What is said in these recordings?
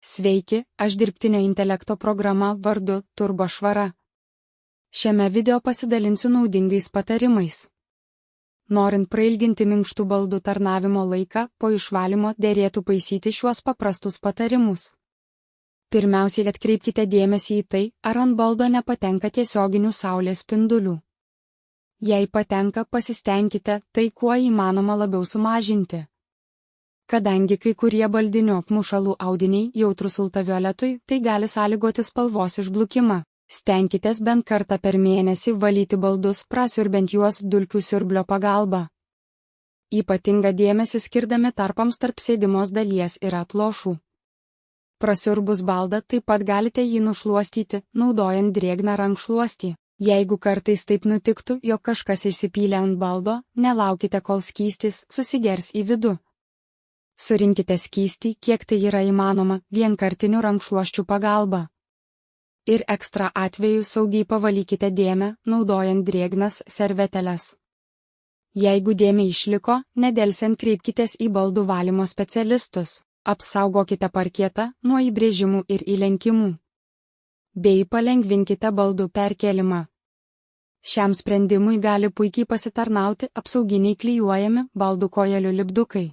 Sveiki, aš dirbtinio intelekto programa vardu Turbo Švara. Šiame video pasidalinsiu naudingais patarimais. Norint prailginti minkštų baldų tarnavimo laiką, po išvalymo dėrėtų paisyti šiuos paprastus patarimus. Pirmiausiai atkreipkite dėmesį į tai, ar ant baldo nepatenka tiesioginių saulės spindulių. Jei patenka, pasistengkite tai kuo įmanoma labiau sumažinti. Kadangi kai kurie baldinių apmušalų audiniai jautrūs ultravioletui, tai gali sąlygoti spalvos išblukimą. Stenkitės bent kartą per mėnesį valyti baldus, prasiurbiant juos dulkių siurblio pagalba. Ypatingą dėmesį skirdami tarpams tarp sėdimos dalies ir atlošų. Prasiurbus baldą taip pat galite jį nušluostyti, naudojant drėgną rankšluostį. Jeigu kartais taip nutiktų, jog kažkas išsipylė ant baldo, nelaukite, kol skystis susigers į vidų. Surinkite skystį, kiek tai yra įmanoma, vienkartinių rankšluosčių pagalba. Ir ekstra atveju saugiai pavalykite dėmę, naudojant drėgnas servetėles. Jeigu dėmė išliko, nedelsiant kreipkitės į baldų valymo specialistus. Apsaugokite parketą nuo įbrėžimų ir įlenkimų. Bei palengvinkite baldų perkėlimą. Šiam sprendimui gali puikiai pasitarnauti apsauginiai klijuojami baldų kojelių lipdukai.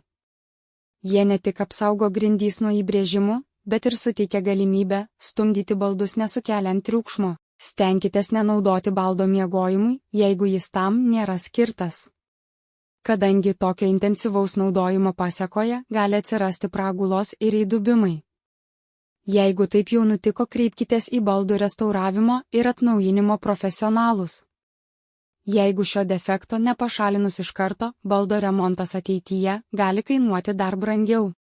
Jie ne tik apsaugo grindys nuo įbrėžimų, bet ir suteikia galimybę stumdyti baldus nesukeliant triukšmo. Stenkitės nenaudoti baldo miegojimui, jeigu jis tam nėra skirtas. Kadangi tokio intensyvaus naudojimo pasekoje gali atsirasti pragulos ir įdubimai. Jeigu taip jau nutiko, kreipkitės į baldų restauravimo ir atnaujinimo profesionalus. Jeigu šio defekto nepašalinus iš karto, baldo remontas ateityje gali kainuoti dar brangiau.